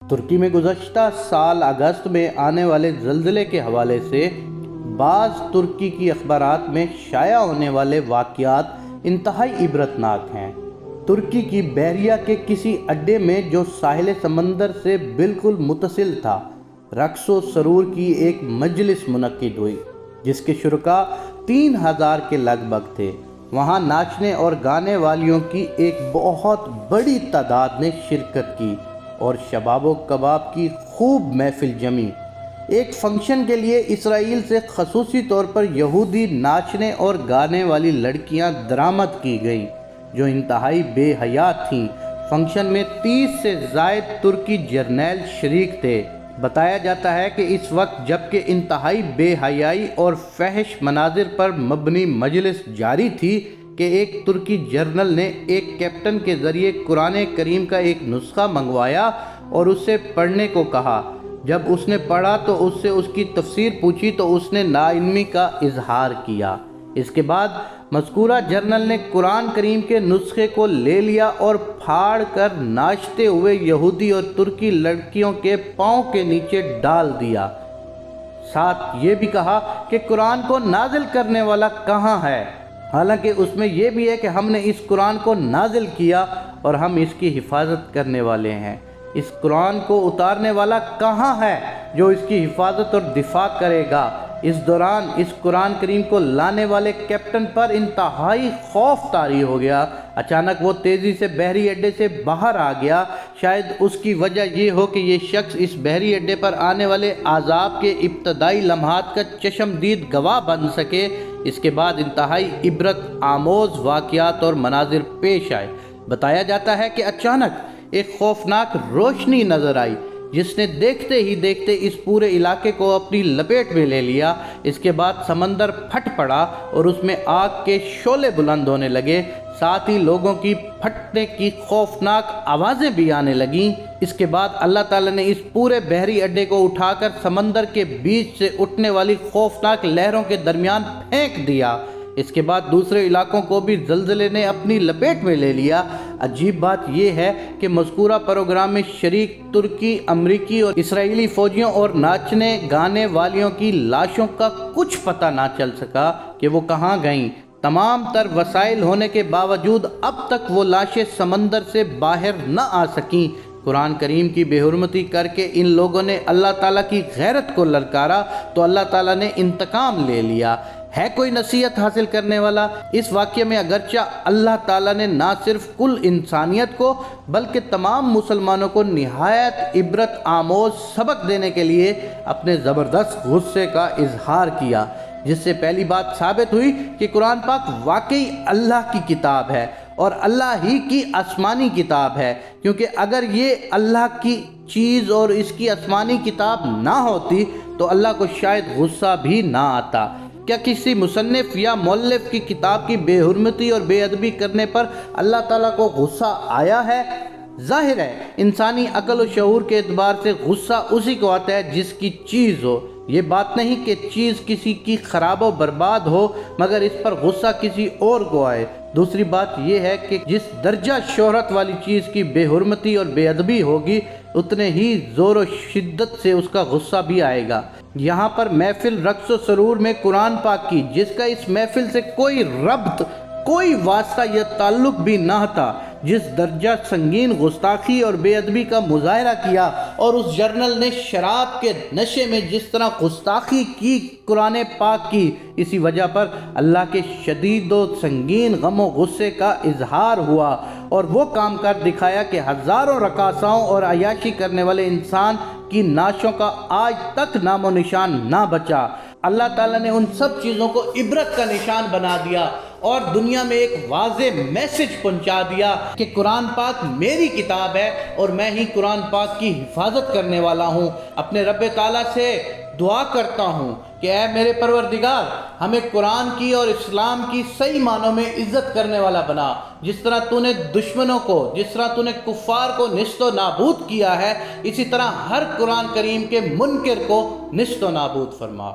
ترکی میں گزشتہ سال اگست میں آنے والے زلزلے کے حوالے سے بعض ترکی کی اخبارات میں شائع ہونے والے واقعات انتہائی عبرتناک ہیں۔ ترکی کی بحریہ کے کسی اڈے میں جو ساحل سمندر سے بالکل متصل تھا، رقص و سرور کی ایک مجلس منعقد ہوئی جس کے شرکاء 3000 کے لگ بھگ تھے۔ وہاں ناچنے اور گانے والیوں کی ایک بہت بڑی تعداد نے شرکت کی اور شباب و کباب کی خوب محفل جمی۔ ایک فنکشن کے لیے اسرائیل سے خصوصی طور پر یہودی ناچنے اور گانے والی لڑکیاں درآمد کی گئیں جو انتہائی بے حیا تھیں۔ فنکشن میں 30 سے زائد ترکی جرنیل شریک تھے۔ بتایا جاتا ہے کہ اس وقت جبکہ انتہائی بے حیائی اور فحش مناظر پر مبنی مجلس جاری تھی کہ ایک ترکی جرنل نے ایک کیپٹن کے ذریعے قرآن کریم کا ایک نسخہ منگوایا اور اس سے پڑھنے کو کہا۔ جب اس نے پڑھا تو اس سے اس کی تفسیر پوچھی تو اس نے ناعلمی کا اظہار کیا۔ اس کے بعد مذکورہ جرنل نے قرآن کریم کے نسخے کو لے لیا اور پھاڑ کر ناچتے ہوئے یہودی اور ترکی لڑکیوں کے پاؤں کے نیچے ڈال دیا۔ ساتھ یہ بھی کہا کہ قرآن کو نازل کرنے والا کہاں ہے، حالانکہ اس میں یہ بھی ہے کہ ہم نے اس قرآن کو نازل کیا اور ہم اس کی حفاظت کرنے والے ہیں۔ اس قرآن کو اتارنے والا کہاں ہے جو اس کی حفاظت اور دفاع کرے گا؟ اس دوران اس قرآن کریم کو لانے والے کیپٹن پر انتہائی خوف طاری ہو گیا۔ اچانک وہ تیزی سے بحری اڈے سے باہر آ گیا۔ شاید اس کی وجہ یہ ہو کہ یہ شخص اس بحری اڈے پر آنے والے عذاب کے ابتدائی لمحات کا چشمدید گواہ بن سکے۔ اس کے بعد انتہائی عبرت آموز واقعات اور مناظر پیش آئے۔ بتایا جاتا ہے کہ اچانک ایک خوفناک روشنی نظر آئی جس نے دیکھتے ہی دیکھتے اس پورے علاقے کو اپنی لپیٹ میں لے لیا۔ اس کے بعد سمندر پھٹ پڑا اور اس میں آگ کے شعلے بلند ہونے لگے، ساتھ ہی لوگوں کی پھٹنے کی خوفناک آوازیں بھی آنے لگیں۔ اس کے بعد اللہ تعالیٰ نے اس پورے بحری اڈے کو اٹھا کر سمندر کے بیچ سے اٹھنے والی خوفناک لہروں کے درمیان پھینک دیا۔ اس کے بعد دوسرے علاقوں کو بھی زلزلے نے اپنی لپیٹ میں لے لیا۔ عجیب بات یہ ہے کہ مذکورہ پروگرام میں شریک ترکی، امریکی اور اسرائیلی فوجیوں اور ناچنے گانے والیوں کی لاشوں کا کچھ پتہ نہ چل سکا کہ وہ کہاں گئیں۔ تمام تر وسائل ہونے کے باوجود اب تک وہ لاشیں سمندر سے باہر نہ آ سکیں۔ قرآن کریم کی بے حرمتی کر کے ان لوگوں نے اللہ تعالیٰ کی غیرت کو للکارا تو اللہ تعالیٰ نے انتقام لے لیا۔ ہے کوئی نصیحت حاصل کرنے والا؟ اس واقعے میں اگرچہ اللہ تعالیٰ نے نہ صرف کل انسانیت کو بلکہ تمام مسلمانوں کو نہایت عبرت آموز سبق دینے کے لیے اپنے زبردست غصے کا اظہار کیا، جس سے پہلی بات ثابت ہوئی کہ قرآن پاک واقعی اللہ کی کتاب ہے اور اللہ ہی کی آسمانی کتاب ہے، کیونکہ اگر یہ اللہ کی چیز اور اس کی آسمانی کتاب نہ ہوتی تو اللہ کو شاید غصہ بھی نہ آتا۔ کیا کسی مصنف یا مؤلف کی کتاب کی بے حرمتی اور بے ادبی کرنے پر اللہ تعالیٰ کو غصہ آیا ہے؟ ظاہر ہے انسانی عقل و شعور کے اعتبار سے غصہ اسی کو آتا ہے جس کی چیز ہو۔ یہ بات نہیں کہ چیز کسی کی خراب و برباد ہو مگر اس پر غصہ کسی اور کو آئے۔ دوسری بات یہ ہے کہ جس درجہ شہرت والی چیز کی بے حرمتی اور بے ادبی ہوگی اتنے ہی زور و شدت سے اس کا غصہ بھی آئے گا۔ یہاں پر محفل رقص و سرور میں قرآن پاک کی، جس کا اس محفل سے کوئی ربط، کوئی واسطہ یا تعلق بھی نہ تھا، جس درجہ سنگین گستاخی اور بے ادبی کا مظاہرہ کیا، اور اس جرنل نے شراب کے نشے میں جس طرح گستاخی کی قرآن پاک کی، اسی وجہ پر اللہ کے شدید و سنگین غم و غصے کا اظہار ہوا اور وہ کام کر دکھایا کہ ہزاروں رقاصاؤں اور عیاشی کرنے والے انسان کی نعشوں کا آج تک نام و نشان نہ بچا۔ اللہ تعالیٰ نے ان سب چیزوں کو عبرت کا نشان بنا دیا اور دنیا میں ایک واضح میسج پہنچا دیا کہ قرآن پاک میری کتاب ہے اور میں ہی قرآن پاک کی حفاظت کرنے والا ہوں۔ اپنے رب تعالیٰ سے دعا کرتا ہوں کہ اے میرے پروردگار، ہمیں قرآن کی اور اسلام کی صحیح معنوں میں عزت کرنے والا بنا۔ جس طرح تو نے دشمنوں کو، جس طرح تو نے کفار کو نیست و نابود کیا ہے، اسی طرح ہر قرآن کریم کے منکر کو نیست و نابود فرما۔